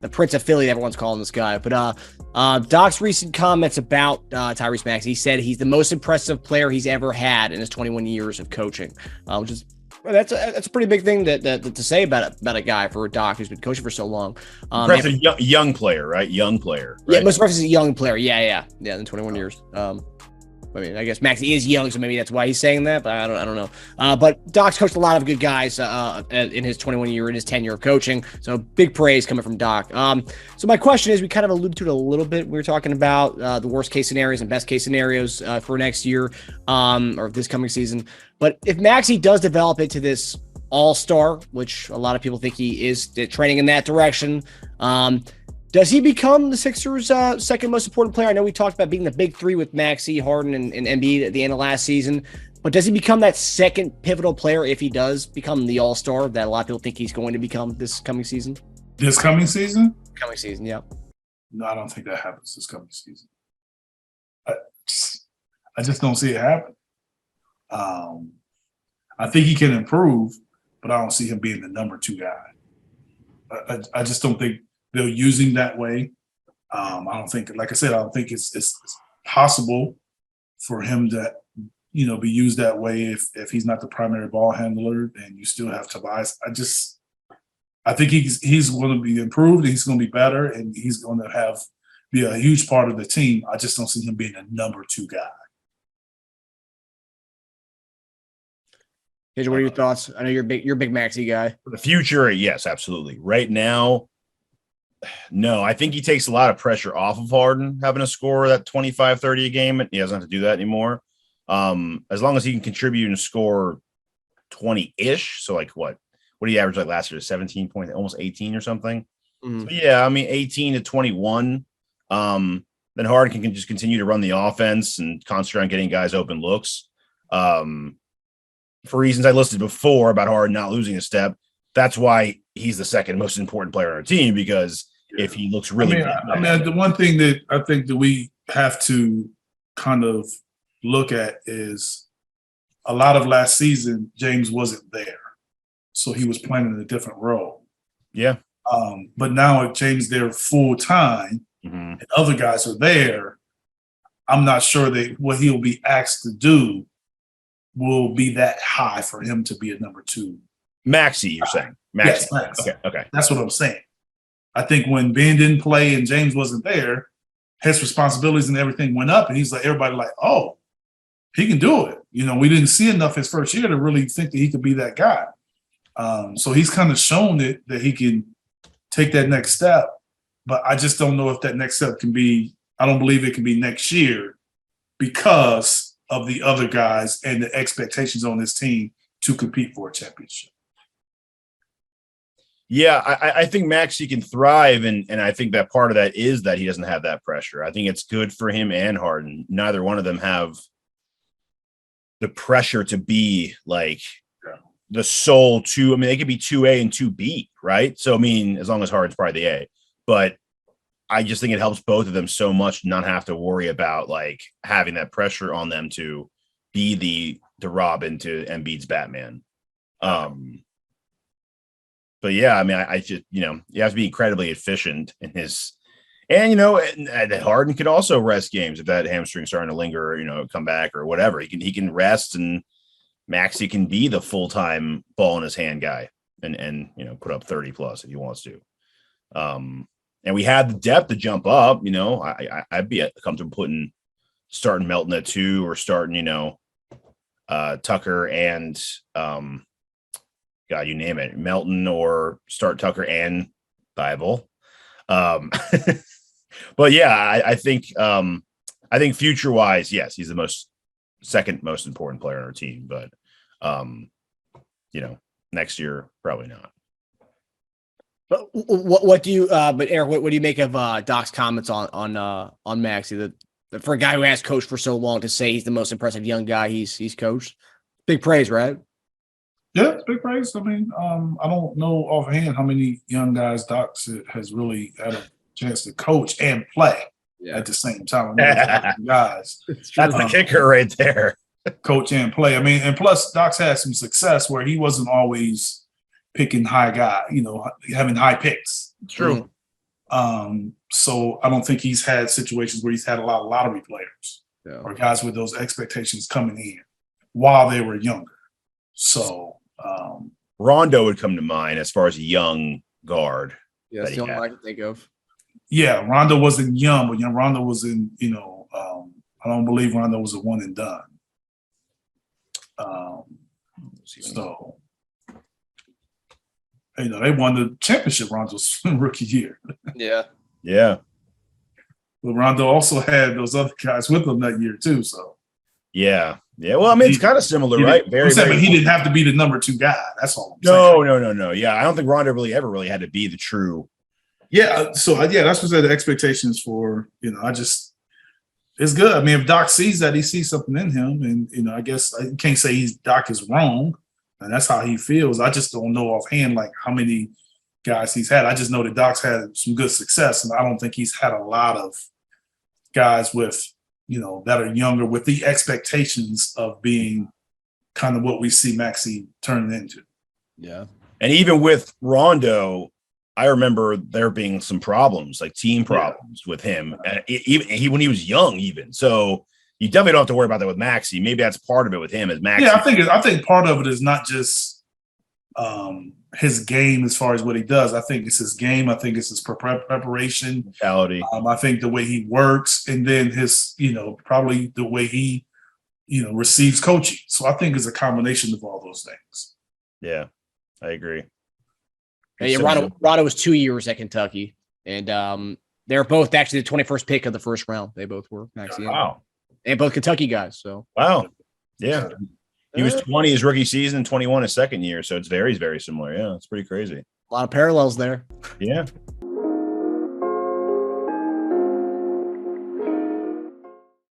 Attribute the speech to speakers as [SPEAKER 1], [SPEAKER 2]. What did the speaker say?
[SPEAKER 1] the Prince of Philly, everyone's calling this guy. But Doc's recent comments about Tyrese Maxey, he said he's the most impressive player he's ever had in his 21 years of coaching, which is that's a pretty big thing to say about a guy for a Doc who's been coaching for so long.
[SPEAKER 2] Impressive young player, right? Young player. Right?
[SPEAKER 1] Yeah, most impressive is a young player. Yeah, in 21 years. I mean, I guess Maxey is young, so maybe that's why he's saying that, but I don't know. But Doc's coached a lot of good guys in his in his tenure of coaching. So big praise coming from Doc. So my question is, we kind of alluded to it a little bit. We were talking about the worst case scenarios and best case scenarios for next year or this coming season. But if Maxey does develop into this all-star, which a lot of people think he is training in that direction, does he become the Sixers' second most important player? I know we talked about being the big three with Maxey, Harden, and Embiid at the end of last season, but does he become that second pivotal player if he does become the all-star that a lot of people think he's going to become this coming season?
[SPEAKER 3] This coming season?
[SPEAKER 1] Coming season, yeah.
[SPEAKER 3] No, I don't think that happens this coming season. I just don't see it happen. I think he can improve, but I don't see him being the number 2 guy. I just don't think they'll use him that way. I don't think, like I said, I don't think it's possible for him to, be used that way if he's not the primary ball handler and you still have Tobias. I think he's going to be improved, he's going to be better, and he's going to be a huge part of the team. I just don't see him being a number 2 guy.
[SPEAKER 1] Teja, what are your thoughts? I know you're a big Maxey guy.
[SPEAKER 2] For the future, yes, absolutely. Right now, no, I think he takes a lot of pressure off of Harden having to score that 25, 30 a game. He doesn't have to do that anymore. As long as he can contribute and score 20-ish. So like what did he average like last year? 17 points, almost 18 or something. Mm. So yeah, I mean 18 to 21. Then Harden can just continue to run the offense and concentrate on getting guys open looks. For reasons I listed before about Harden not losing a step, that's why he's the second most important player on our team, because if he looks really good.
[SPEAKER 3] The one thing that I think that we have to kind of look at is a lot of last season, James wasn't there. So he was playing in a different role.
[SPEAKER 2] Yeah.
[SPEAKER 3] But now if James is there full time and other guys are there, I'm not sure that what he'll be asked to do will be that high for him to be a number 2.
[SPEAKER 2] Maxey, you're saying? Maxey.
[SPEAKER 3] Yes, Maxey.
[SPEAKER 2] Okay.
[SPEAKER 3] That's what I'm saying. I think when Ben didn't play and James wasn't there, his responsibilities and everything went up, and he's like, everybody like, oh, he can do it. We didn't see enough his first year to really think that he could be that guy. So he's kind of shown that he can take that next step, but I just don't know if that next step can be, I don't believe it can be next year because of the other guys and the expectations on this team to compete for a championship.
[SPEAKER 2] Yeah, I think Maxey can thrive, and I think that part of that is that he doesn't have that pressure. I think it's good for him and Harden. Neither one of them have the pressure to be like the sole 2. I mean, they could be 2A and 2B, right? So, I mean, as long as Harden's probably the A. But I just think it helps both of them so much not have to worry about like having that pressure on them to be the Robin to Embiid's Batman. But yeah, I mean, I just, you have to be incredibly efficient in his, and Harden could also rest games if that hamstring's starting to linger, or, come back or whatever. He can rest, and Maxey can be the full-time ball in his hand guy and put up 30 plus if he wants to. And we had the depth to jump up, I'd be comfortable starting Melton at 2 or starting, Tucker and God, you name it, Melton, or start Tucker and Thybulle. But yeah, I think future wise, yes, he's the second most important player on our team. But next year probably not.
[SPEAKER 1] But what do you? But Eric, what do you make of Doc's comments on Maxey? That for a guy who has coached for so long to say he's the most impressive young guy he's coached, big praise, right?
[SPEAKER 3] Yeah, it's big praise. I mean, I don't know offhand how many young guys Doc has really had a chance to coach and play at the same time. Guys,
[SPEAKER 2] that's the kicker right there.
[SPEAKER 3] Coach and play. I mean, and plus Doc's had some success where he wasn't always picking high guy, having high picks.
[SPEAKER 2] True.
[SPEAKER 3] So I don't think he's had situations where he's had a lot of lottery players or guys with those expectations coming in while they were younger. So
[SPEAKER 2] Rondo would come to mind as far as a young guard.
[SPEAKER 1] Yeah, that's the only one I can think of.
[SPEAKER 3] Yeah, Rondo wasn't young, but Rondo was in, I don't believe Rondo was a one and done. So, they won the championship Rondo's rookie year.
[SPEAKER 1] Yeah.
[SPEAKER 2] Yeah.
[SPEAKER 3] But Rondo also had those other guys with him that year too. So,
[SPEAKER 2] yeah. Well, I mean, it's kind of similar, right?
[SPEAKER 3] But he didn't have to be the number 2 guy. That's all I'm saying.
[SPEAKER 2] No. Yeah, I don't think Rondo ever had to be the true.
[SPEAKER 3] Yeah. So, that's what the expectations for. It's good. I mean, if Doc sees that, he sees something in him, and I guess I can't say Doc is wrong, and that's how he feels. I just don't know offhand like how many guys he's had. I just know that Doc's had some good success, and I don't think he's had a lot of guys with that are younger with the expectations of being kind of what we see Maxey turning into.
[SPEAKER 1] Yeah,
[SPEAKER 2] and even with Rondo, I remember there being some problems, like team problems with him, even when he was young. Even so, you definitely don't have to worry about that with Maxey. Maybe that's part of it with him as Maxey.
[SPEAKER 3] Yeah, I think part of it is not just his game as far as what he does. I think it's his game. I think it's his preparation,
[SPEAKER 2] mentality.
[SPEAKER 3] I think the way he works, and then his probably the way he receives coaching. So I think it's a combination of all those things.
[SPEAKER 2] Yeah, I agree.
[SPEAKER 1] Yeah, Rondo was 2 years at Kentucky, and they're both actually the 21st pick of the first round. They both were, Maxey.
[SPEAKER 2] Wow.
[SPEAKER 1] And both Kentucky guys. So
[SPEAKER 2] wow. Yeah. He was 20 his rookie season and 21 his second year. So it's very, very similar. Yeah, it's pretty crazy.
[SPEAKER 1] A lot of parallels there.
[SPEAKER 2] Yeah.